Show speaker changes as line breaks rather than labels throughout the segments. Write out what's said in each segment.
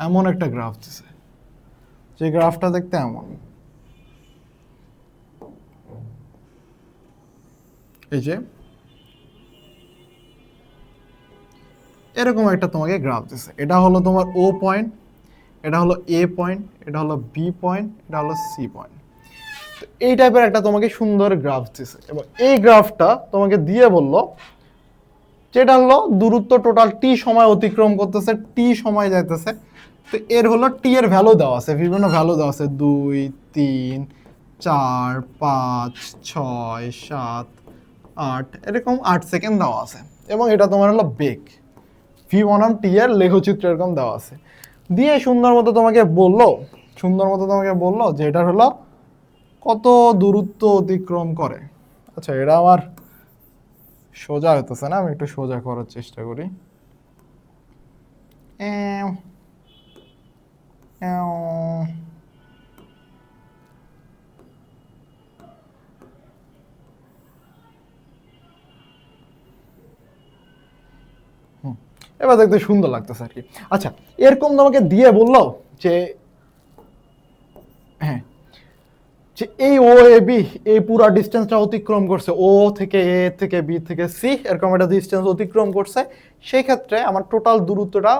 এমন একটা গ্রাফ দিছে, যে গ্রাফটা দেখতে এমন, এই যে এরকম একটা তোমাকে গ্রাফ দিছে। এটা হলো তোমার ও পয়েন্ট, এটা হলো এ পয়েন্ট, এটা হলো বি পয়েন্ট, এটা হলো সি পয়েন্ট। এই টাইপের একটা তোমাকে সুন্দর গ্রাফ দিছে, এবং এই গ্রাফটা তোমাকে দিয়ে বললো যেটা হলো দূরত্ব টোটাল টি সময় অতিক্রম করতেছে, টি সময় যাইতেছে। তো এর হলো টি এর ভ্যালু দেওয়া আছে, বিভিন্ন ভ্যালু দেওয়া আছে, 2, 3, 4, 5, 6, 7, 8, এরকম 8 সেকেন্ড দেওয়া আছে। এবং এটা তোমার হলো বেগ, ভি বনাম টি এর লেখচিত্র এরকম দেওয়া আছে। দিয়ে সুন্দর মতো তোমাকে বললো, যে এটার হলো কত দূরত্ব অতিক্রম করে। আচ্ছা, এটা আমার সোজা হইতেছে না, আমি একটু সোজা করার চেষ্টা করি। এও, এও। এবার দেখতে সুন্দর লাগতেছে আর কি। আচ্ছা, এরকম তোমাকে দিয়ে বললো যে হ্যাঁ, যে এই ও এ বি এই পুরা ডিস্টেন্সটা অতিক্রম করছে, ও থেকে এ থেকে বি থেকে সি এরকম একটা ডিস্টেন্স অতিক্রম করছে, সেই ক্ষেত্রে আমার টোটাল দূরত্বটা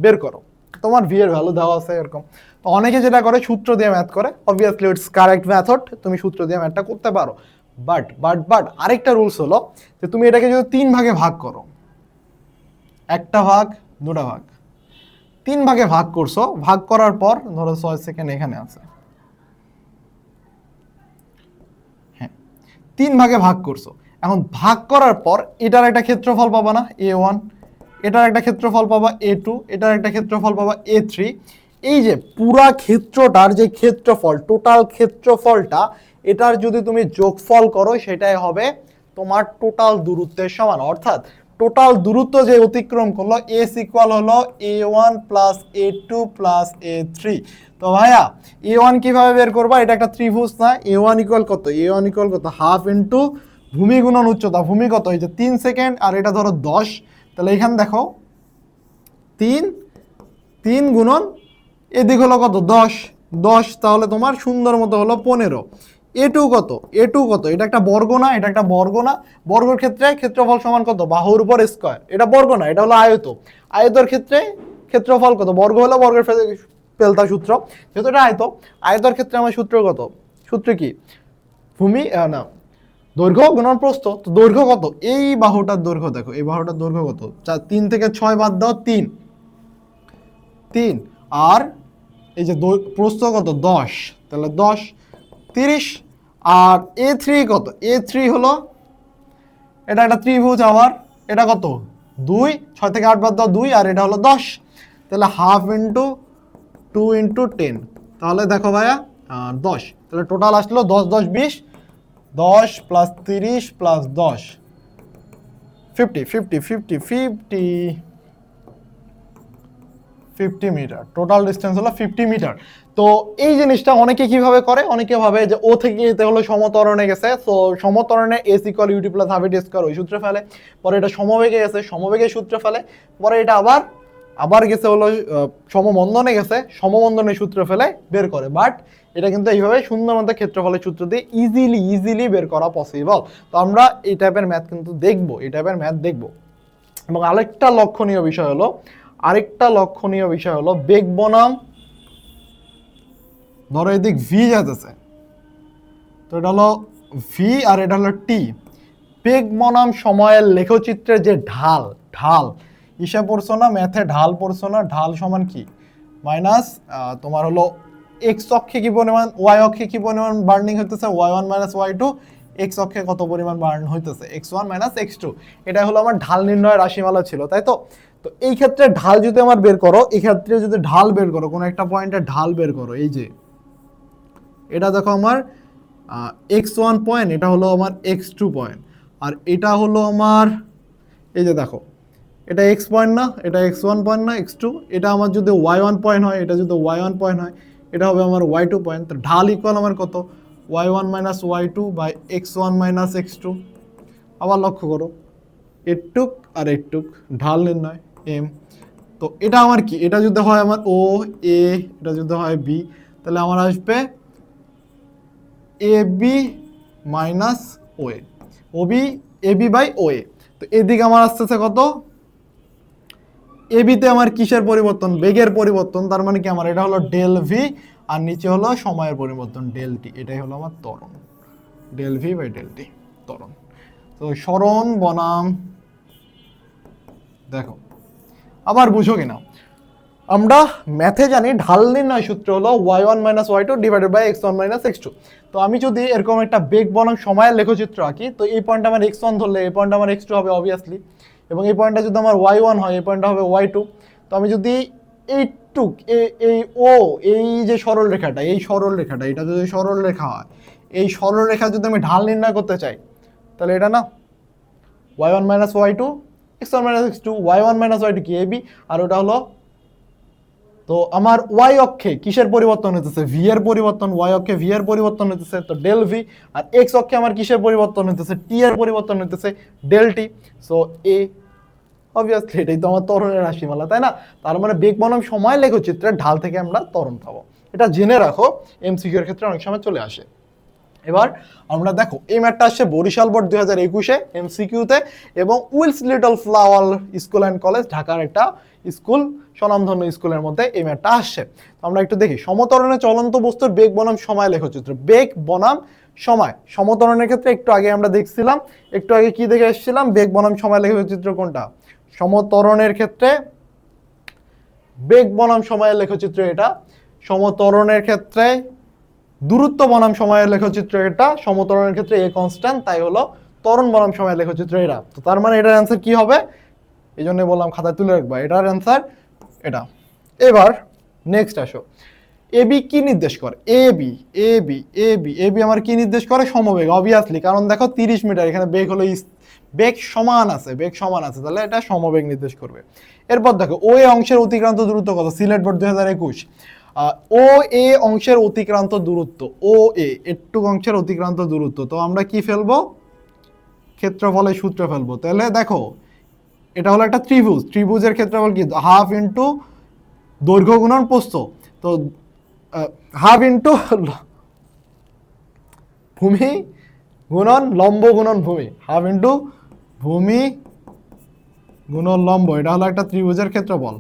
বের করো। তোমার ভি এর ভ্যালু দেওয়া আছে এরকম। তো অনেকে যেটা করে সূত্র দিয়ে ম্যাথ করে, অবভিয়াসলি ইটস কারেক্ট মেথড, তুমি সূত্র দিয়ে ম্যাথটা করতে পারো। বাট আরেকটা রুলস হলো যে তুমি এটাকে যদি 3 ভাগে ভাগ করো, একটা ভাগ, দুটা ভাগ, 3 ভাগে ভাগ করছো, ভাগ করার পর ধরো 6 সেকেন্ড এখানে আছে, হ্যাঁ, 3 ভাগে ভাগ করছো। এখন ভাগ করার পর এটার একটা ক্ষেত্রফল পাবা না, A1, এটার একটা ক্ষেত্রফল পাবা A2, এটার একটা ক্ষেত্রফল পাবা A3। এই যে পুরা ক্ষেত্রটার যে ক্ষেত্রফল, টোটাল ক্ষেত্রফলটা, এটার যদি তুমি যোগফল করো সেটাই হবে তোমার টোটাল দূরত্বের সমান। অর্থাৎ টোটাল দূরত্ব যে অতিক্রম করলো, এস ইকুয়াল হলো A1 plus A2 plus A3। তো ভাইয়া A1 কিভাবে বের করবা? এটা একটা ত্রিভুজ না, A1 ইকুয়াল কত? A1 ইকুয়াল কত? হাফ ইন্টু ভূমি গুণন উচ্চতা। ভূমি কত? এই যে 3 সেকেন্ড, আর এটা ধরো 10। তাহলে এখানে দেখো 3, 3 গুণন এদিক হলো কত? 10, 10, তাহলে তোমার সুন্দর মতো হলো 15। এটু কত? এটু কত? এটা একটা বর্গ না, এটা একটা বর্গ না। বর্গের ক্ষেত্রে ক্ষেত্রফল সমান কত? বাহুর উপর স্কয়ার। এটা বর্গ না, এটা হলো আয়ত। আয়তের ক্ষেত্রে ক্ষেত্রফল কত? বর্গ হলো বর্গের পেলতা সূত্র, যেহেতু এটা আয়ত। আয়তের ক্ষেত্রে আমার সূত্র কত? সূত্র কি? ভূমি না, দৈর্ঘ্য গুণন প্রস্থ। তো দৈর্ঘ্য কত? এই বাহুটার দৈর্ঘ্য দেখো, এই বাহুটার দৈর্ঘ্য কত? 3 থেকে 6 বাদ দাও, 3, 3। আর এই যে প্রস্থ কত? 10, তাহলে 10, 30। আর A3 কত? A3 হলো, এটা একটা ত্রিভুজ আবার, এটা কত? 2, 6 থেকে 8 বাদ দাও 2, আর এটা হলো 10। তাহলে হাফ ইন্টু 2 ইন্টু 10, তাহলে দেখো ভাইয়া 10। তাহলে টোটাল আসলো 10, 10, 20, 10 plus 30 plus 10, 50, 50, 50, 50, 50 metre. Total distance হলো 50 মিটার। তো এই জিনিসটা অনেকে কিভাবে করে? অনেকে ভাবে যে ও থেকে এতে হলো সমতরণে গেছে, তো সমতরণে S equal u t plus half a t square ওই সূত্রে ফেলে। পরে এটা সমবেগে গেছে, সমবেগের সূত্রে ফেলে। পরে এটা আবার গেছে হলো সমবন্ধনে গেছে, সমবন্ধনের সূত্র ফেলে বের করে। বাট এটা কিন্তু এইভাবে সুন্দর মতো ক্ষেত্রফলের সূত্র দিয়ে ইজিলি বের করা পসিবল। তো আমরা এই টাইপের ম্যাথ কিন্তু দেখবো, এই টাইপের ম্যাথ দেখবো। এবং আরেকটা লক্ষণীয় বিষয় হলো বেগ বনাম, ধরো এদিক ভি যাইতেছে, তো এটা হলো ভি আর এটা হলো টি। বেগ বনাম সময়ের লেখচিত্রের যে ঢাল, ঢাল হিসাব পড়ছো না ম্যাথে? ঢাল পড়ছো না? ঢাল সমান কি? মাইনাস তোমার হলো এক্স অক্ষে কি পরিমাণ, ওয়াই অক্ষে কি পরিমাণ বার্নিং হইতেছে, Y1 মাইনাস Y2, এক্স অক্ষে কত পরিমাণ বার্ন হইতেছে, X1 মাইনাস X2। এটা হলো আমার ঢাল নির্ণয়ের রাশিমালা ছিল, তাই তো? তো এই ক্ষেত্রে ঢাল যদি আমার বের করো, এই ক্ষেত্রে যদি ঢাল বের করো, কোনো একটা পয়েন্টে ঢাল বের করো, এই যে এটা দেখো আমার X1 পয়েন্ট, এটা হলো আমার X2 পয়েন্ট, আর এটা হলো আমার, এই যে দেখো এটা X পয়েন্ট না, এটা X1 পয়েন্ট না, X2। এটা আমার যদি Y1 পয়েন্ট হয়, এটা যদি Y1 পয়েন্ট হয়, এটা হবে আমার Y2 পয়েন্ট। তো ঢাল ইকুয়াল আমার কত? Y1 minus Y2 by X1 minus X2। আবার লক্ষ্য করো, এটুক আর এটুক ঢাল নির্ণয় এম। তো এটা আমার কি, এটা যদি হয় আমার ও এ, এটা যদি হয় বি, তাহলে আমার আসবে A B minus O A, O B A B by O A. তো এদিকে আমার আসতেছে কত, এ বিতে আমার কিসের পরিবর্তন, বেগের পরিবর্তন, তার মানে কি আমার এটা হলো ডেল ভি, আর নিচে হলো সময়ের পরিবর্তন ডেল টি, এটাই হলো আমার ত্বরণ, del v by del t ত্বরণ। তো সরণ বনাম, দেখো আবার বুঝো কিনা, আমরা ম্যাথে জানি ঢাল নির্ণয় সূত্র হলো y1 minus y two divided by x1 minus x2। তো আমি যদি এরকম একটা বেগ বনাম সময়ের লেখচিত্র আঁকি, তো এই পয়েন্ট আমার x1 ধরলে এই পয়েন্ট আমার x2 হবে অবভিয়াসলি, এবং এই পয়েন্টটা যদি আমার y1 হয় এই পয়েন্টটা হবে y2। তো আমি যদি এইটুক এই ও, এই যে সরল রেখাটা, এই সরল রেখাটা, এটা যদি সরল রেখা হয়, এই সরল রেখা যদি আমি ঢাল নির্ণয় করতে চাই, তাহলে এটা না y1 minus y two x1 minus x2, y1 minus y two কি ab, আর ওটা হলো, তো আমার ওয়াই অক্ষে কিসের পরিবর্তন হতেছে, ভি এর পরিবর্তন, ওয়াই অক্ষে ভি এর পরিবর্তন হতেছে, তো ডেল ভি। আর এক্স অক্ষে আমার কিসের পরিবর্তন হতেছে, টি এর পরিবর্তন হতেছে, ডেল টি। সো এ, অবভিয়াসলি এটাই তো আমার ত্বরণের রাশিমালা, তাই না? তার মানে বেগ বনাম সময় লেখচিত্রের ঢাল থেকে আমরা ত্বরণ পাবো, এটা জেনে রাখো, এমসিকিউ এর ক্ষেত্রে অনেক সময় চলে আসে। এবার আমরা দেখো এই ম্যাথটা আসছে বরিশাল বোর্ড 2021-এ এমসিকিউতে, এবং Wills Little Flower school and college, ঢাকার একটা স্কুল, স্বনামধন্য স্কুলের মধ্যে এই ম্যাথটা আসছে। তো আমরা একটু দেখি, সমতরণে চলন্ত বস্তুর বেগ বনাম সময় লেখচিত্র, বেগ বনাম সময়। সমতরণের ক্ষেত্রে একটু আগে আমরা দেখছিলাম, একটু আগে কি দেখে এসেছিলাম, বেগ বনাম সময় লেখচিত্র কোনটা, সমতরণের ক্ষেত্রে বেগ বনাম সময়ের লেখচিত্র এটা, সমতরণের ক্ষেত্রে দূরত্ব বনাম সময়ের লেখচিত্র এটা, সমতরণের ক্ষেত্রে এ কনস্ট্যান্ট, তাই হলো ত্বরণ বনাম সময়ের লেখচিত্র এটা। তো তার মানে এটার অ্যান্সার কি হবে, এই জন্য বললাম খাতায় তুলে রাখবা, এটার অ্যান্সার এটা। এবার নেক্সট আসো, এ বি কি নির্দেশ করে, A B A B A B A B আমার কি নির্দেশ করে, সমবেগ অবভিয়াসলি, কারণ দেখো 30 মিটার, এখানে বেগ হলো বেগ সমান আছে, বেগ সমান আছে, তাহলে এটা সমবেগ নির্দেশ করবে। এরপর দেখো ও এ অংশের অতিক্রান্ত দূরত্ব কত, সিলেট বোর্ড 2021, ও এ অংশের অতিক্রান্ত দূরত্ব, ও এ এটুক অংশের অতিক্রান্ত দূরত্ব, তো আমরা কি ফেলবো, ক্ষেত্রফলের সূত্র ফেলবো। তাহলে দেখো এটা হলো একটা ত্রিভুজ, ত্রিভুজের ক্ষেত্রফল কি, হাফ ইন্টু দৈর্ঘ্য গুণন প্রস্থ, তো হাফ ইন্টু ভূমি গুণন লম্ব গুণন ভূমি, হাফ ইন্টু ভূমি গুণন লম্ব, এটা হলো একটা ত্রিভুজের ক্ষেত্রফল।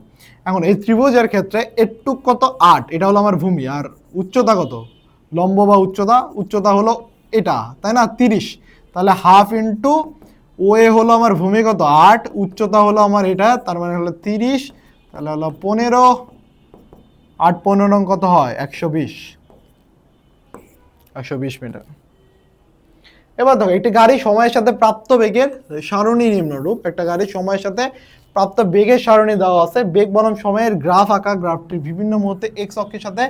এখন এই ত্রিভুজের ক্ষেত্রে একটু কত 8, এটা হলো আমার ভূমি, আর উচ্চতা কত, লম্ব বা উচ্চতা, উচ্চতা হলো এটা, তাই না 30, তাহলে হাফ ইন্টু ও এ হলো আমার ভূমি কত 8, উচ্চতা হলো আমার এটা, তার মানে হলো 30, তাহলে হলো 15, 8 15 কত হয় 120, 120 মিটার। এবার দেখো একটি গাড়ি সময়ের সাথে প্রাপ্ত বেগের সারণী নিম্নরূপ, একটা গাড়ির সময়ের সাথে প্রাপ্ত বেগের সারণী দেওয়া আছে, বেগ বনাম সময়ের গ্রাফ আঁকা, গ্রাফটি বিভিন্ন মুহূর্তে এক্স অক্ষের সাথে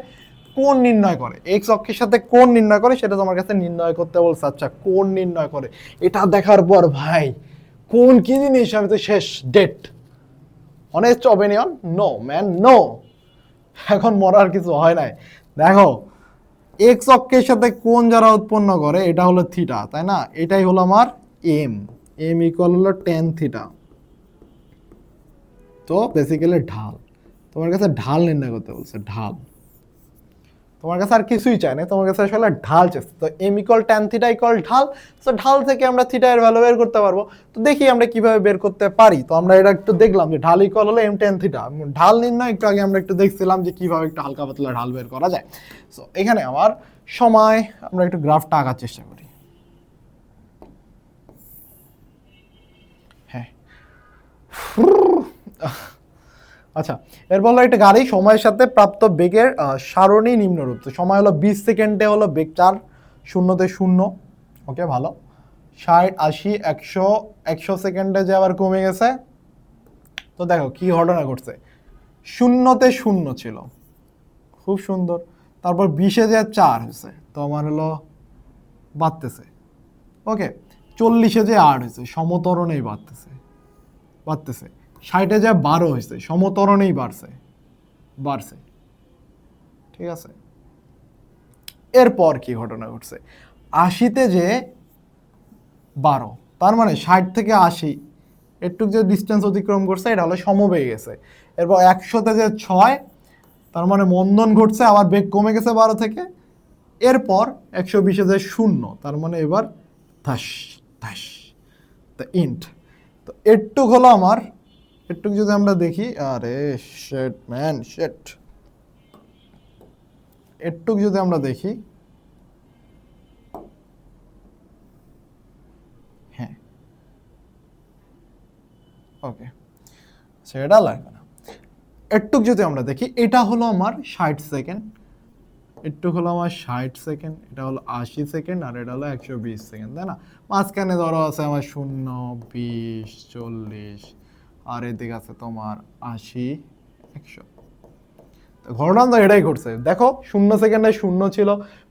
কোণ নির্ণয় করে, এক্স অক্ষের সাথে কোণ নির্ণয় করে, সেটা তোমার কাছে নির্ণয় করতে বলছে। আচ্ছা কোণ নির্ণয় করে, এটা দেখার পর ভাই কোণ কি জিনিস আমি তো শেষ, date. Honest opinion, no man no, এখন মরার কিছু হয় নাই। দেখো এক্স অক্ষের সাথে কোণ যারা উৎপন্ন করে, এটা হলো থিটা, তাই না, এটাই হলো আমার এম, এম ইকুয়াল হলো টেন থিটা। তো বেসিক্যালি ঢাল, তোমার কাছে ঢাল নির্ণয় করতে বলছে, ঢাল, তোমার কাছে আর কিছুই চাই না, তোমার কাছে আসলে ঢাল চাইছে। তো m equal tan theta equal ঢাল, তো ঢাল থেকে আমরা থিটা এর ভ্যালু বের করতে পারবো। তো দেখি আমরা কিভাবে বের করতে পারি। তো আমরা এটা একটু দেখলাম যে ঢাল ইকুয়াল হলো এম ট্যান থিটা, ঢাল নির্ণয় একটু আগে আমরা একটু দেখছিলাম যে কিভাবে একটু হালকা পাতলা ঢাল বের করা যায়। সো এখানে আমার সময়, আমরা একটু গ্রাফটা আঁকার চেষ্টা করি। হ্যাঁ আচ্ছা, এরপর হলো একটা গাড়ি সময়ের সাথে প্রাপ্ত বেগের সারণী নিম্নরূপ। তো সময় হলো 20 সেকেন্ডে হলো বেগ 4, শূন্যতে 0, ওকে ভালো, 60 80 100, 100 সেকেন্ডে যে আবার কমে গেছে। তো দেখো কি ঘটনা ঘটছে, শূন্যতে 0 ছিল, খুব সুন্দর, তারপর 20-এ যে 4 হয়েছে, তো আমার হলো বাড়তেছে, ওকে 40-এ যে 8 হয়েছে, সমতরণেই বাড়তেছে, 60-এ যে 12 হয়েছে, সমতরণেই বাড়ছে, ঠিক আছে। এরপর কি ঘটনা ঘটছে, 80-তে যে 12, তার মানে 60 থেকে 80 একটু যে ডিস্টেন্স অতিক্রম করছে এটা হলো সমবেগে গেছে। এরপর 100-তে যে 6, তার মানে মন্দন ঘটছে, আবার বেগ কমে গেছে 12 থেকে। এরপর 120-এ যে 0, তার মানে এবার ধাস ধাস, দ্য ইন্ট। তো এটুক হলো আমার, এটুক যদি আমরা দেখি, আরে শিট ম্যান শিট, এটুক যদি আমরা দেখি, হ্যাঁ ওকে সেটা লাগবে না। এটুক যদি আমরা দেখি, এটা হলো আমার 60 সেকেন্ড, এটুক হলো আমার 60 সেকেন্ড, এটা হলো 80 সেকেন্ড, আর এটা হলো 120 সেকেন্ড, তাই না? মাঝখানে ধরো আছে আমার 0, 20, 40, আর এদিকে আছে তোমার 80, 100। ঘটনা তো এটাই ঘটছে, দেখো 0 সেকেন্ডে 0 ছিল,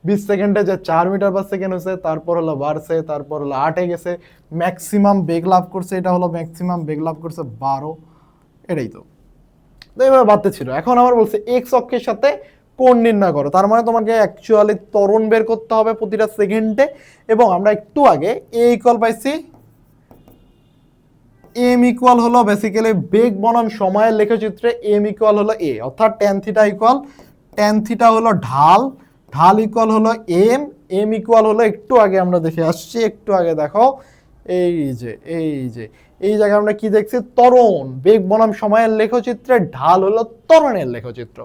20 সেকেন্ডে যে 4 মিটার পার সেকেন্ড হয়েছে, তারপর হলো বাড়ছে, তারপর হলো 8-এ গেছে, ম্যাক্সিমাম বেগ লাভ করছে, এটা হলো ম্যাক্সিমাম বেগ লাভ করছে 12। এটাই তো, এবার বাড়তে ছিল। এখন আমার বলছে এক্স অক্ষের সাথে কোণ নির্ণয় করো, তার মানে তোমাকে অ্যাকচুয়ালি ত্বরণ বের করতে হবে প্রতিটা সেকেন্ডে। এবং আমরা একটু আগে এ ইকুয়াল পাইছি, এম ইকুয়াল হলো বেসিক্যালি বেগ বনাম সময়ের লেখচিত্রে এম ইকুয়াল হলো এ, অর্থাৎ tan theta equal, tan theta হলো ঢাল, ঢাল ইকুয়াল হলো এম, এম ইকুয়াল হলো একটু আগে আমরা দেখে আসছি, একটু আগে দেখো এই যে এই জায়গায় আমরা কি দেখছি, ত্বরণ, বেগ বনাম সময়ের লেখচিত্রে ঢাল হলো ত্বরণের লেখচিত্র।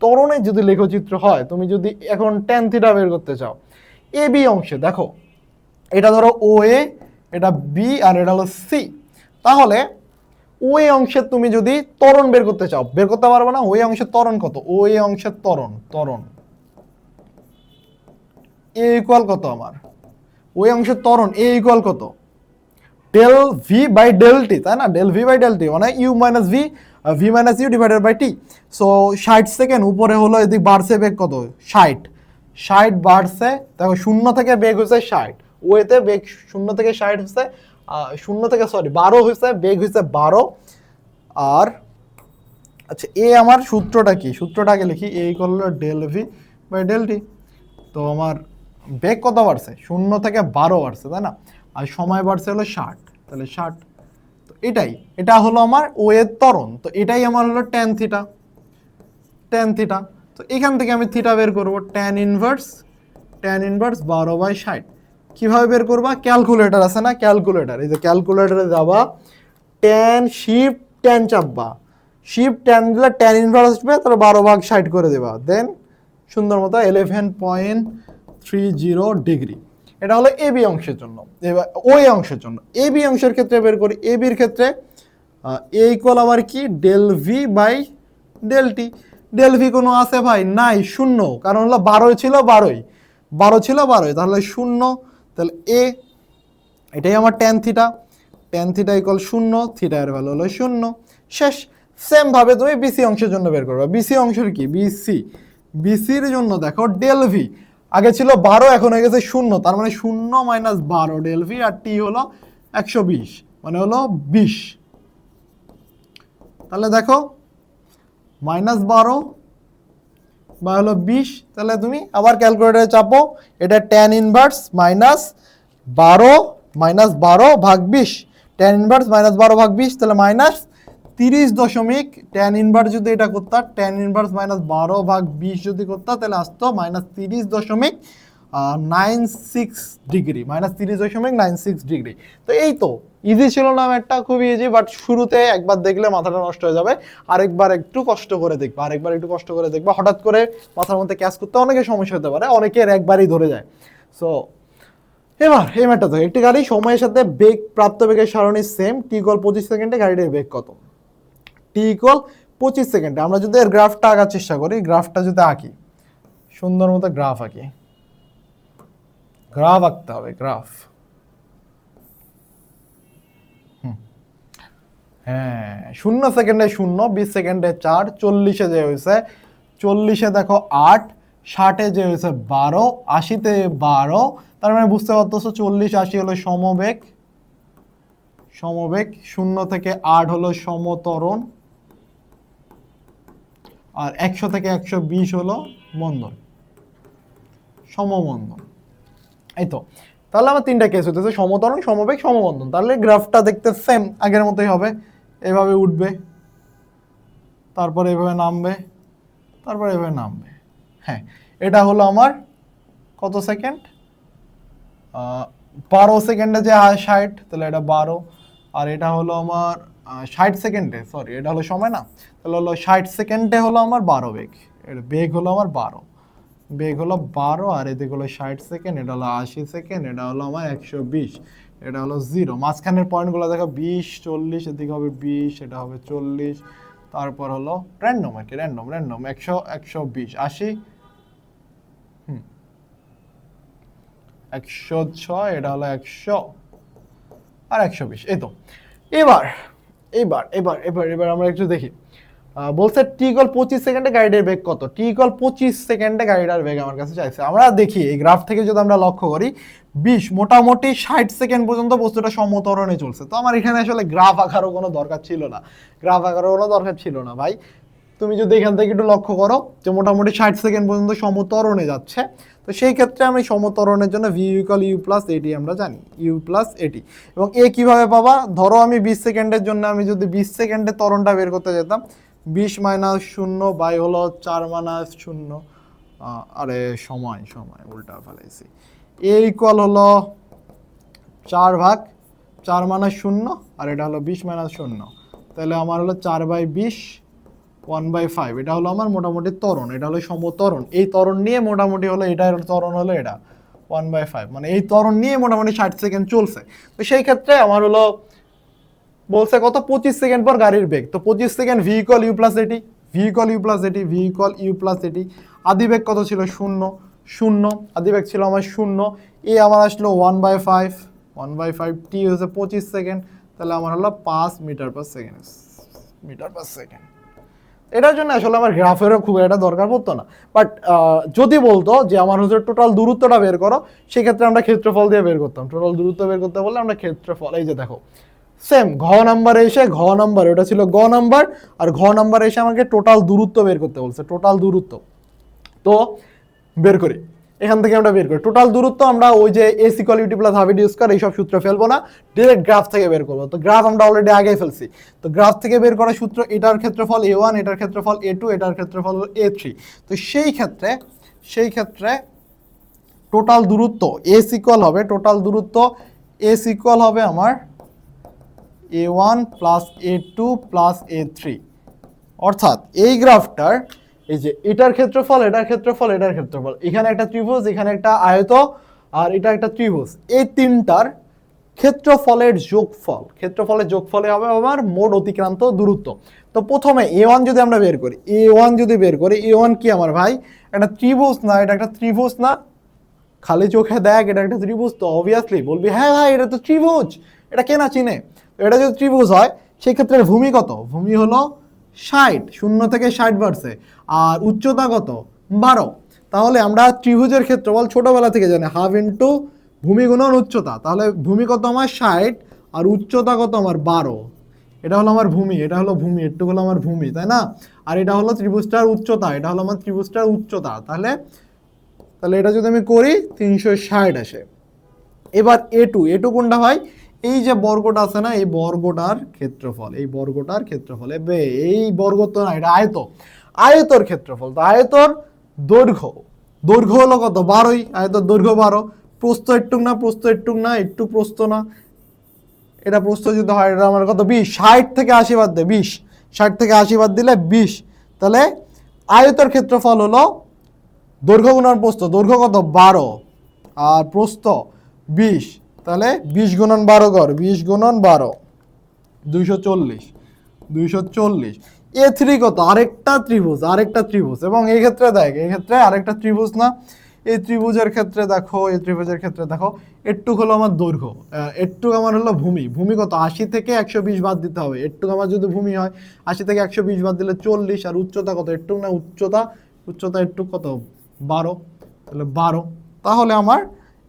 ত্বরণের যদি লেখচিত্র হয়, তুমি যদি এখন ট্যান থিটা বের করতে চাও, এ বি অংশে দেখো, এটা ধরো ও এ, এটা বি, আর এটা হলো সি, তাহলে ওই অংশের তুমি যদি ত্বরণ বের করতে চাও, বের করতে পারবে না। ওই অংশের ত্বরণ কত, ওই অংশের ত্বরণ এ ইকুয়াল কত আমার, ওই অংশের ত্বরণ এ ইকুয়াল কত, del v by del t, তাই না? Del v by del t মানে u minus v, v minus u divided by t. So 60 second, উপরে হলো এদিক বাড়ছে বেগ কত, 60 বাড়ছে, দেখো 0 থেকে বেগ হয়েছে 60, ওয়েতে বেগ 0 থেকে 60 হচ্ছে, 0 থেকে 12 হয়েছে, বেগ হয়েছে 12। আর আচ্ছা, এ আমার সূত্রটা কি, সূত্রটা আগে লিখি, এ ইকুয়াল হলো del v by del t. তো আমার বেগ কত বাড়ছে, 0 থেকে 12 বাড়ছে, তাই না? আর সময় বাড়ছে হলো 60, তাহলে 60। তো এটা হলো আমার ও এর ত্বরণ, তো এটাই আমার হলো ট্যান থিটা, ট্যান থিটা। তো এখান থেকে আমি থিটা বের করবো, ট্যান ইনভার্স 12/60। কিভাবে বের করবা, ক্যালকুলেটর আছে না, ক্যালকুলেটর, এই যে ক্যালকুলেটরে যাবা, ট্যান শিফট ট্যান চাপবা, শিফট ট্যান দিলে ট্যান ইনভার্স আসবে, তাহলে 12/60 করে দেবা, দেন সুন্দর মতো 11.30 ডিগ্রি। এটা হলো এ বি অংশের জন্য। এবার ওই অংশের জন্য, এ বি অংশের ক্ষেত্রে বের করি, এ বির ক্ষেত্রে এ ইকুয়াল আবার কি, del v by del t. Del v কোনো আছে ভাই নাই, 0, কারণ হলো 12 ছিল 12ই, 12 ছিল 12ই, তাহলে 0, তাহলে এ, এটাই আমার tan theta, tan theta equal 0, theta এর ভ্যালু হলো 0, শেষ। সেম ভাবে তুমি বিসি অংশের জন্য বের করবে, বিসি অংশের কি, বিসির জন্য দেখো ডেল ভি আগে ছিল 12, এখন হয়ে গেছে 0, তার মানে 0 মাইনাস 12 ডেল ভি, আর টি হলো 120, মানে হলো 20। তাহলে দেখো -12 বা হলো 20, তাহলে তুমি আবার ক্যালকুলেটরে চাপো, এটা ট্যান ইনভার্স -12 ভাগ 20, ট্যান ইনভার্স -12 ভাগ 20, তাহলে -30 ট্যান ইনভার্স যদি এটা করতা, ট্যান ইনভার্স -12/20 যদি করতা, তাহলে আসতো -30.96 ডিগ্রি, -30.96 ডিগ্রি। তো এই তো ইজি ছিল না, একটা খুবই ইজি, বাট শুরুতে একবার দেখলে মাথাটা নষ্ট হয়ে যাবে, আরেকবার একটু কষ্ট করে দেখবা, হঠাৎ করে মাথার মধ্যে ক্যাচ করতে অনেকের সমস্যা হতে পারে, অনেকের একবারই ধরে যায়। সো এবার এই ম্যাটটা তো, একটি গাড়ি সময়ের সাথে বেগ, প্রাপ্ত বেগের সারণী সেম, টি ইকুয়াল 25 সেকেন্ডে গাড়িটির বেগ কত, টি ইকুয়াল 25 সেকেন্ডে। আমরা যদি এর গ্রাফটা আঁকার চেষ্টা করি, গ্রাফটা যদি আঁকি, সুন্দর মতো গ্রাফ আঁকি, গ্রাফ আঁকতে হবে, গ্রাফ, হ্যাঁ 0 সেকেন্ডে 0, 20 সেকেন্ডে 4, 40-এ যে হয়েছে, 40-এ দেখো 8, 60-এ যে হয়েছে 12, 80-তে 12, তার মানে বুঝতে পারতেছো 40-80 হলো সমবেগ, 0 থেকে 8 হলো সমত্বরণ, আর 100 থেকে 120 হলো মন্দন, সমমন্দন। এই তো তাহলে আমার তিনটা কেস হইতেছে, সমতরণ, সমবেগ, সমবন্ধন। তাহলে গ্রাফটা দেখতে সেম আগের মতোই হবে, এভাবে উঠবে, তারপরে এভাবে নামবে, তারপরে এভাবে নামবে। হ্যাঁ, এটা হলো আমার কত সেকেন্ড, 12 সেকেন্ডে যে 60, তাহলে এটা 12। আর এটা হলো আমার 60 সেকেন্ডে, সরি এটা হলো সময় না, তাহলে হলো 60 সেকেন্ডে হলো আমার 12 বেগ, এটা বেগ হলো আমার 12, বেগ হলো 12, আর এদিকে হলো 60 সেকেন্ড, এটা হলো 80 সেকেন্ড, এটা হলো আমার 120, এটা হলো 0, মাঝখানের পয়েন্টগুলো দেখো 20 40, এদিকে হবে 20, এটা হবে 40, তারপর হলো র্যান্ডম আর কি, র্যান্ডম 100 120 80 106, এটা হলো 100 আর 120, এই তো। এবার এবার এবার এবার এবার আমরা একটু দেখি, বলছে টি ইকুয়াল 25 সেকেন্ডে গাড়িটার বেগ কত, টি ইকুয়াল 25 সেকেন্ডে গাড়িটার বেগ আমার কাছে চাইছে। আমরা দেখি এই গ্রাফ থেকে যদি আমরা লক্ষ্য করি 20 মোটামুটি 60 সেকেন্ড পর্যন্ত বস্তুটা সমতরণে চলছে। তো আমার এখানে আসলে গ্রাফ আঁকারও কোনো দরকার ছিল না, গ্রাফ আঁকারও কোনো দরকার ছিল না ভাই। তুমি যদি এখান থেকে একটু লক্ষ্য করো যে মোটামুটি 60 সেকেন্ড পর্যন্ত সমতরণে যাচ্ছে, তো সেই ক্ষেত্রে আমি সমতরণের জন্য ভি ইকুয়াল ইউ প্লাস এটি আমরা জানি, ইউ প্লাস এটি। এবং এ কিভাবে পাবা, ধরো আমি 20 সেকেন্ডের জন্য আমি যদি 20 সেকেন্ডে ত্বরণটা বের করতে যেতাম, 20 মাইনাস 0 বাই হলো 4 মাইনাস 0, আরে সময় সময় উল্টা ফেলাইছি, এ ইকুয়াল হলো 4 ভাগ 4 মাইনাস 0, আর এটা হলো 20 মাইনাস 0, তাহলে আমার হলো 4/20 1/5, এটা হলো আমার মোটামুটি ত্বরণ, এটা হলো সমত্বরণ। এই ত্বরণ নিয়ে মোটামুটি হলো এটার ত্বরণ হলো এটা 1/5, মানে এই ত্বরণ নিয়ে মোটামুটি 60 সেকেন্ড চলছে। তো সেই ক্ষেত্রে আমার হলো বলছে কত, 25 সেকেন্ড পর গাড়ির বেগ, তো 25 second v equal u plus at, v equal u plus at, v equal u plus at. আদি বেগ কত ছিল, 0, আদি বেগ ছিল আমার 0, এ আমার আসলো 1/5, 1/5, টি হচ্ছে 25 সেকেন্ড, তাহলে আমার হলো 5 metre per second, metre per second. এটার জন্য আসলে আমার গ্রাফেরও খুব একটা দরকার পড়তো না, বাট যদি বলতো যে আমার হচ্ছে টোটাল দূরত্বটা বের করো, সেক্ষেত্রে আমরা ক্ষেত্রফল দিয়ে বের করতাম। টোটাল দূরত্ব বের করতে বললে আমরা ক্ষেত্রফল, এই যে দেখো সেম ঘ নাম্বারে এসে, ঘ নাম্বার ওটা ছিল গ নাম্বার, আর ঘ নাম্বারে এসে আমাকে টোটাল দূরত্ব বের করতে বলছে, টোটাল দূরত্ব। তো বের করি, এখান থেকে আমরা বের করি টোটাল দূরত্ব, আমরা ওই যে s equal u t plus half at square এইসব সূত্র ফেলবো না, ডাইরেক্ট গ্রাফ থেকে বের করবো। তো গ্রাফ আমরা অলরেডি আগেই ফেলছি, তো গ্রাফ থেকে বের করা সূত্র, এটার ক্ষেত্রফল a1, এটার ক্ষেত্রফল a2, এটার ক্ষেত্রফল a3। তো সেই ক্ষেত্রে টোটাল দূরত্ব এস ইকুয়াল হবে, টোটাল দূরত্ব এস ইকুয়াল হবে আমার a1 plus a2 plus a3, অর্থাৎ এই গ্রাফটার এই যে এটার ক্ষেত্রফল, এটার ক্ষেত্রফল, এটার ক্ষেত্রফল, এখানে একটা ত্রিভুজ, এখানে একটা আয়ত, আর এটা একটা ত্রিভুজ, এই তিনটার ক্ষেত্রফলের যোগফল, ক্ষেত্রফলের যোগফলে হবে আমার মোট অতিক্রান্ত দূরত্ব। তো প্রথমে a1 যদি আমরা বের করি, a1 যদি বের করি, a1 কি আমার ভাই একটা ত্রিভুজ না, এটা একটা ত্রিভুজ না, খালি চোখে দেখ এটা একটা ত্রিভুজ, তো অবভিয়াসলি বলবি হ্যাঁ ভাই এটা তো ত্রিভুজ, এটা কে না চিনে। এটা যদি ত্রিভুজ হয় সেই ক্ষেত্রে ভূমি কত, ভূমি হলো 60, 0 থেকে 60 বাড়ছে, আর উচ্চতা কত 12। তাহলে আমরা ত্রিভুজের ক্ষেত্রফল ছোটবেলা থেকে জানি হাফ ইন্টু ভূমি গুণন উচ্চতা, তাহলে ভূমি কত আমার 60 আর উচ্চতা কত আমার 12, এটা হলো আমার ভূমি, এটা হলো ভূমি, একটু হলো আমার ভূমি, তাই না। আর এটা হলো ত্রিভুজটার উচ্চতা, এটা হলো আমার ত্রিভুজটার উচ্চতা, তাহলে এটা যদি আমি করি 360 আসে। এবার এ টু কোনটা হয়, এই যে বর্গটা আছে না, এই বর্গটার ক্ষেত্রফল, এই বর্গটার ক্ষেত্রফল, এই বর্গ তো না, এটা আয়ত, আয়তর ক্ষেত্রফল। তো আয়তর দৈর্ঘ্য হলো কত 12, আয়তর দৈর্ঘ্য 12, প্রস্থ একটু না, প্রস্থ একটু না, একটু প্রস্থ না, এটা প্রস্থ যদি হয় এটা আমার কত 20, 60 থেকে 80 বাদ দে 20, 60 থেকে 80 বাদ দিলে 20, তাহলে আয়তর ক্ষেত্রফল হলো দৈর্ঘ্য গুণন প্রস্থ, দৈর্ঘ্য কত 12 আর প্রস্থ 20, তাহলে 20 গুণন 12 কর, 20 গুণন 12 240, A3 কত আরেকটা ত্রিভুজ, এবং এই ক্ষেত্রে দেখ, এই ক্ষেত্রে আরেকটা ত্রিভুজ না, এই ত্রিভুজের ক্ষেত্রে দেখো, একটু হলো আমার দৈর্ঘ্য, একটু আমার হলো ভূমি কত 80 থেকে 120 বাদ দিতে হবে, একটু আমার যদি ভূমি হয় 80 থেকে 120 বাদ দিলে 40, আর উচ্চতা কত একটু না, উচ্চতা একটু কত 12, তাহলে 12, তাহলে আমার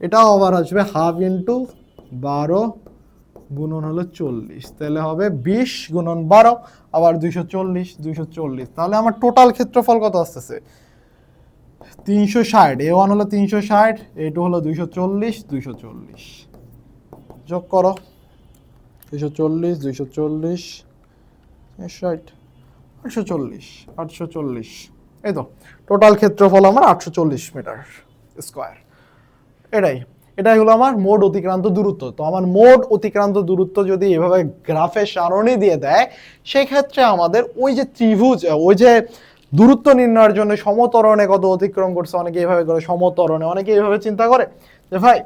এটাও আবার আসবে হাফ ইন্টু 12 গুণন হলো 40, তাহলে হবে 20 গুণন 12 আবার 240, তাহলে আমার টোটাল ক্ষেত্রফল কত আসতেছে 360, A1 হলো 360, A2 হলো 240, 240 যোগ করো, 240, 240, 60, 840, 840, এই তো টোটাল ক্ষেত্রফল আমার 840 মিটার স্কোয়ার। এটাই হলো আমার মোট অতিক্রান্ত দূরত্ব। তো আমার মোট অতিক্রান্ত দূরত্ব যদি এভাবে গ্রাফে সারণী দিয়ে দেয়, সেক্ষেত্রে আমাদের ওই যে ত্রিভুজ, ওই যে দূরত্ব নির্ণয়ের জন্য সমতরণে কত অতিক্রম করছে, অনেকে এইভাবে করে সমতরণে, অনেকে এইভাবে চিন্তা করে যে ভাই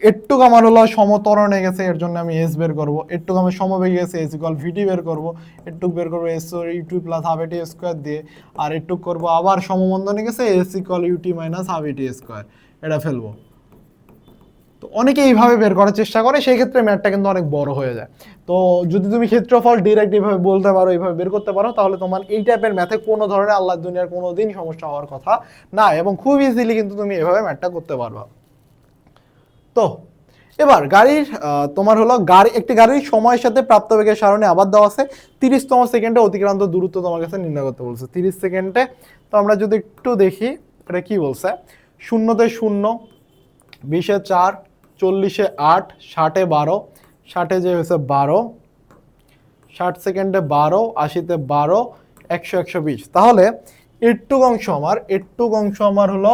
এরটুক আমার হলো সমতরণে গেছে, এর জন্য আমি এস বের করবো, এরটুক আমার সমবেগে গেছে, এস ইকুয়াল ভিটি বের করবো, এরটুক বের করবো s ut plus half at square দিয়ে, আর এরটুক করবো আবার সমবন্ধনে গেছে s equal UT minus half at square, এটা ফেলবো। তো অনেকে এইভাবে বের করার চেষ্টা করে, সেই ক্ষেত্রে ম্যাথটা কিন্তু অনেক বড় হয়ে যায়। তো যদি তুমি ক্ষেত্রফল ডিরেক্ট এইভাবে বলতে পারো, এইভাবে বের করতে পারো, তাহলে তোমার এই টাইপের ম্যাথে কোনো ধরনের আল্লাহর দুনিয়ার কোনো দিন সমস্যা হওয়ার কথা না, এবং খুব ইজিলি কিন্তু তুমি এভাবে ম্যাথটা করতে পারবা। তো এবার গাড়ির তোমার হলো একটি গাড়ির সময়ের সাথে প্রাপ্ত বেগের সারণী আবার দেওয়া আছে, 30তম সেকেন্ডে অতিক্রান্ত দূরত্ব তোমার কাছে নির্ণয় করতে বলছে 30 সেকেন্ডে। তো আমরা যদি একটু দেখি এটা কি বলছে, 0-তে 0, 20-এ 4, 40-এ 8, 60-এ 12, 60-এ যে হয়েছে 12, 60 সেকেন্ডে 12, 80-তে 12, 100, 120। তাহলে এরটুক অংশ আমার হলো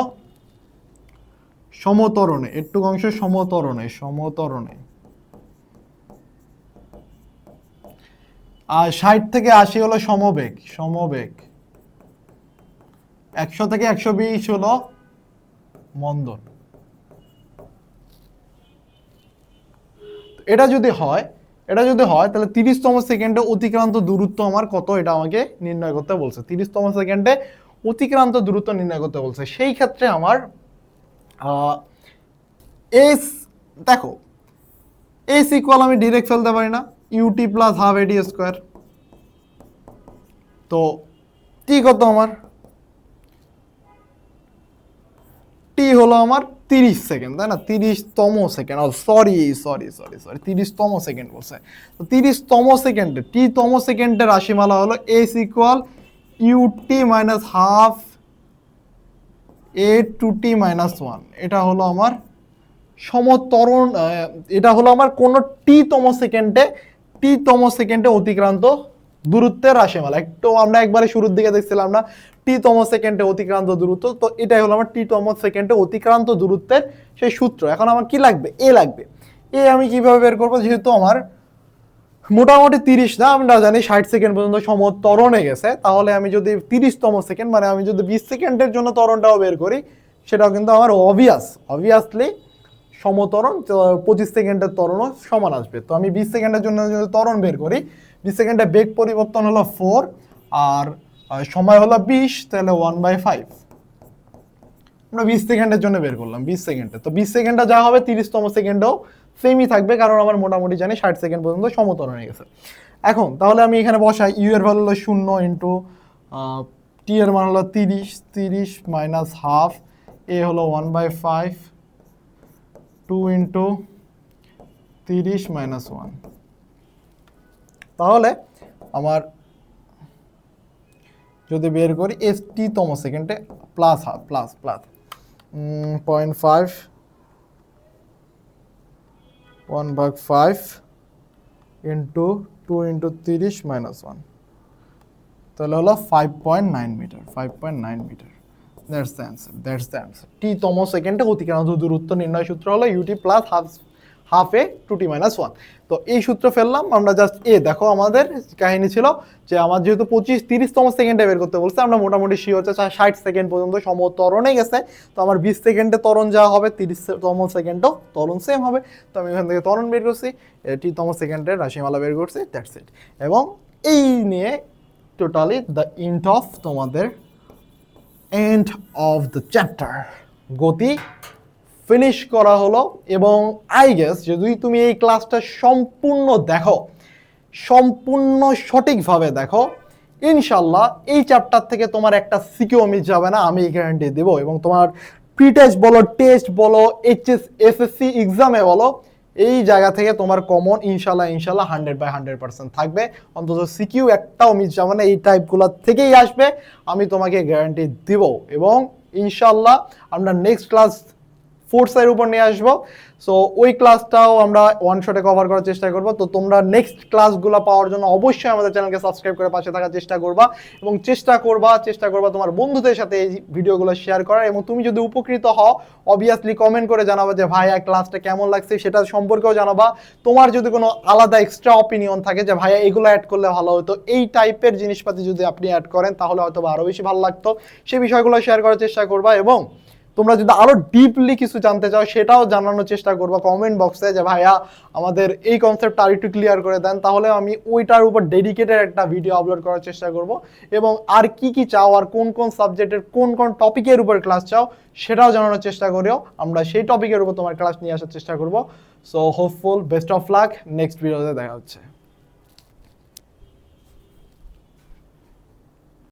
সমতরণে, এরটুক অংশ সমতরণে। আর 60 থেকে 80 হলো সমবেগ, 100 থেকে 120 হলো মন্দন। এটা যদি হয় তাহলে 30তম সেকেন্ডে অতিক্রান্ত দূরত্ব আমার কত, এটা আমাকে নির্ণয় করতে বলছে। 30তম সেকেন্ডে অতিক্রান্ত দূরত্ব নির্ণয় করতে বলছে। সেই ক্ষেত্রে আমার এস, দেখো এস ইকুয়াল আমি ডিরেক্ট ফেলতে পারি না, ut plus half at square. তো টি কত আমার, টি হলো আমার 30 সেকেন্ড, তাই না, 30তম সেকেন্ড, সরি 30তম সেকেন্ড বলছে। তো 30তম সেকেন্ডে, টি-তম সেকেন্ডের রাশিমালা হলো S equal UT minus half a two t minus 1। এটা হলো আমার সমতরণ, এটা হলো আমার কোন টি-তম সেকেন্ডে অতিক্রান্ত দূরত্বের রাশিমালা। একটু আমরা একবারে শুরুর দিকে দেখছিলাম না, টি-তম সেকেন্ডে অতিক্রান্ত দূরত্ব, তো এটাই হলো আমার টি-তম সেকেন্ডে অতিক্রান্ত দূরত্বের সেই সূত্র। এখন আমার কি লাগবে, এ লাগবে। এ আমি কিভাবে বের করবো, যেহেতু আমার মোটামুটি 30 না, আমরা জানি 60 সেকেন্ড পর্যন্ত সমতরণে গেছে, তাহলে আমি যদি 30তম সেকেন্ড মানে আমি যদি 20 সেকেন্ডের জন্য ত্বরণটাও বের করি, সেটাও কিন্তু আমার অবভিয়াসলি সমতরণ 25 সেকেন্ডের ত্বরণও সমান আসবে। তো আমি 20 সেকেন্ডের জন্য যদি ত্বরণ বের করি, 20 সেকেন্ডে বেগ পরিবর্তন হলো 4 আর সময় হলো 20, তাহলে 1/5। আমরা 20 সেকেন্ডের জন্য বের করলাম, 20 সেকেন্ডে। তো 20 সেকেন্ডে যা হবে 30তম সেকেন্ডেও সেমই থাকবে, কারণ আমার মোটামুটি জানি 60 সেকেন্ড পর্যন্ত সমতরণে গেছে। এখন তাহলে আমি এখানে বসাই, ইউ এর ভ্যালু হলো 0 ইন্টু টি এর মান হলো 30 মাইনাস হাফ, এ হলো 1/5, 2 ইন্টু 30 মাইনাস 1। তাহলে আমার যদি বের করি এস টি-তম সেকেন্ডে plus half plus 0.5, 1/5 into 2 into 30 minus 1, তাহলে হলো 5.9 মিটার। That's the answer. টি-তম সেকেন্ডে অতিক্রান্ত দূরত্ব নির্ণয় সূত্র হলো u t plus half a two t minus 1। তো এই সূত্র ফেললাম আমরা, জাস্ট দেখো আমাদের কাহিনী ছিল যে আমার যেহেতু 30তম সেকেন্ডে বের করতে বলছে, আমরা মোটামুটি সি হচ্ছে 60 সেকেন্ড পর্যন্ত সমতরণে গেছে। তো আমার 20 সেকেন্ডে ত্বরণ যা হবে 30তম সেকেন্ডও ত্বরণ সেম হবে। তো আমি এখান থেকে ত্বরণ বের করছি, টি-তম সেকেন্ডের রাশিমালা বের করছি, দ্যাটস ইট। এবং এই নিয়ে টোটালি তোমাদের এন্ড অফ দ্য চ্যাপ্টার গতি ফিনিশ করা হলো। এবং আই গেস যদি তুমি এই ক্লাসটা সম্পূর্ণ সঠিকভাবে দেখো, ইনশাল্লাহ এই চ্যাপ্টার থেকে তোমার একটা সিকিউ মিস যাবে না, আমি গ্যারান্টি দেবো। এবং তোমার প্রি টেস্ট বলো, টেস্ট বলো, এসএসসি এক্সামে বলো, এই জায়গা থেকে তোমার কমন ইনশাল্লাহ 100/100% থাকবে। অন্তত সিকিউ একটাও মিস যাবে না, এই টাইপগুলো থেকেই আসবে, আমি তোমাকে গ্যারান্টি দিব। এবং ইনশাল্লাহ আমরা নেক্সট ক্লাস ফোর্সের উপর নিয়ে আসবো। সো ওই ক্লাসটাও আমরা ওয়ান শটে কভার করার চেষ্টা করব। তো তোমরা নেক্সট ক্লাসগুলো পাওয়ার জন্য অবশ্যই আমাদের চ্যানেলকে সাবস্ক্রাইব করে পাশে থাকার চেষ্টা করবা এবং চেষ্টা করবা তোমার বন্ধুদের সাথে এই ভিডিওগুলো শেয়ার করার। এবং তুমি যদি উপকৃত হও অবভিয়াসলি কমেন্ট করে জানাবা যে ভাইয়া ক্লাসটা কেমন লাগছে, সেটা সম্পর্কেও জানাবা। তোমার যদি কোনো আলাদা এক্সট্রা অপিনিয়ন থাকে যে ভাইয়া এগুলো অ্যাড করলে ভালো হতো, এই টাইপের জিনিসপাতি যদি আপনি অ্যাড করেন তাহলে হয়তো আরও বেশি ভালো লাগতো, সেই বিষয়গুলো শেয়ার করার চেষ্টা করবা। এবং তোমরা যদি আরো ডিপলি কিছু জানতে চাও সেটাও জানানোর চেষ্টা করবো কমেন্ট বক্সে যে ভাইয়া আমাদের এই কনসেপ্টটা আর একটু ক্লিয়ার করে দেন, তাহলে আমি ওইটার উপর ডেডিকেটেড একটা ভিডিও আপলোড করার চেষ্টা করব। এবং আর কি কি চাও, আর কোন কোন সাবজেক্টের কোন কোন টপিকের উপর ক্লাস চাও সেটাও জানানোর চেষ্টা করেও আমরা সেই টপিকের উপর তোমার ক্লাস নিয়ে আসার চেষ্টা করব। So hopeful, best of luck, next ভিডিওতে দেখা হচ্ছে।